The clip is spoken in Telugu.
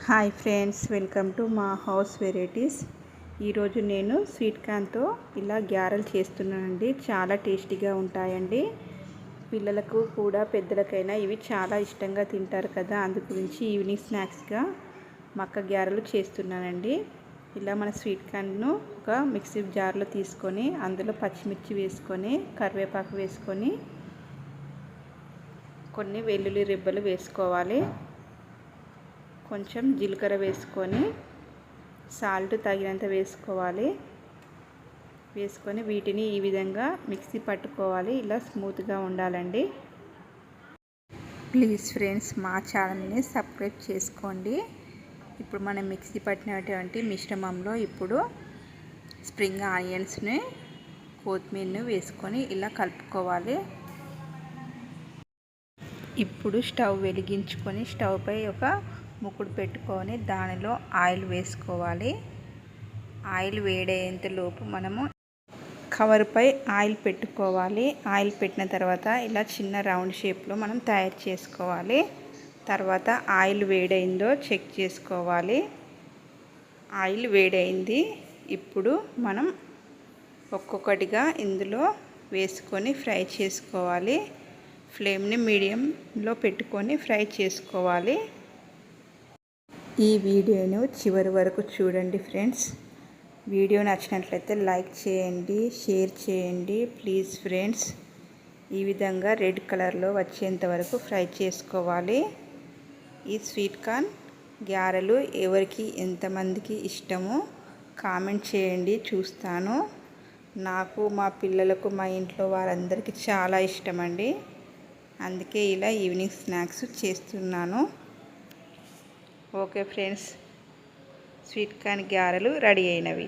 హాయ్ ఫ్రెండ్స్, వెల్కమ్ టు మా హౌస్ వెరైటీస్. ఈరోజు నేను స్వీట్ కార్న్తో ఇలా గ్యారెలు చేస్తున్నానండి. చాలా టేస్టీగా ఉంటాయండి. పిల్లలకు కూడా పెద్దలకైనా ఇవి చాలా ఇష్టంగా తింటారు కదా, అందు గురించి ఈవినింగ్ స్నాక్స్గా మక్క గ్యారెలు చేస్తున్నానండి. ఇలా మన స్వీట్ కార్న్ను ఒక మిక్సీ జార్లో తీసుకొని అందులో పచ్చిమిర్చి వేసుకొని కరివేపాకు వేసుకొని కొన్ని వెల్లుల్లి రెబ్బలు వేసుకోవాలి. కొంచెం జీలకర్ర వేసుకొని సాల్ట్ తగినంత వేసుకొని వీటిని ఈ విధంగా మిక్సీ పట్టుకోవాలి. ఇలా స్మూత్గా ఉండాలండి. ప్లీజ్ ఫ్రెండ్స్, మా ఛానల్ని సబ్స్క్రైబ్ చేసుకోండి. ఇప్పుడు మనం మిక్సీ పట్టినటువంటి మిశ్రమంలో ఇప్పుడు స్ప్రింగ్ ఆనియన్స్ని కొత్తిమీరని వేసుకొని ఇలా కలుపుకోవాలి. ఇప్పుడు స్టవ్ వెలిగించుకొని స్టవ్ పై ఒక ముకుడు పెట్టుకొని దానిలో ఆయిల్ వేసుకోవాలి. ఆయిల్ వేడయ్యేంతలోపు మనము కవర్పై ఆయిల్ పెట్టుకోవాలి. ఆయిల్ పెట్టిన తర్వాత ఇలా చిన్న రౌండ్ షేప్లో మనం తయారు చేసుకోవాలి. తర్వాత ఆయిల్ వేడైందో చెక్ చేసుకోవాలి. ఆయిల్ వేడైంది. ఇప్పుడు మనం ఒక్కొక్కటిగా ఇందులో వేసుకొని ఫ్రై చేసుకోవాలి. ఫ్లేమ్ని మీడియంలో పెట్టుకొని ఫ్రై చేసుకోవాలి. ఈ వీడియోను చివరి వరకు చూడండి ఫ్రెండ్స్. వీడియో నచ్చినట్లయితే లైక్ చేయండి, షేర్ చేయండి ప్లీజ్ ఫ్రెండ్స్. ఈ విధంగా రెడ్ కలర్లో వచ్చేంత వరకు ఫ్రై చేసుకోవాలి. ఈ స్వీట్ కార్న్ గ్యారెలు ఎవరికి ఎంతమందికి ఇష్టమో కామెంట్ చేయండి, చూస్తాను. నాకు, మా పిల్లలకు, మా ఇంట్లో వారందరికీ చాలా ఇష్టమండి. అందుకే ఇలా ఈవినింగ్ స్నాక్స్ చేస్తున్నాను. ఓకే ఫ్రెండ్స్, స్వీట్ కార్న్ గ్యారెలు రెడీ అయినవి.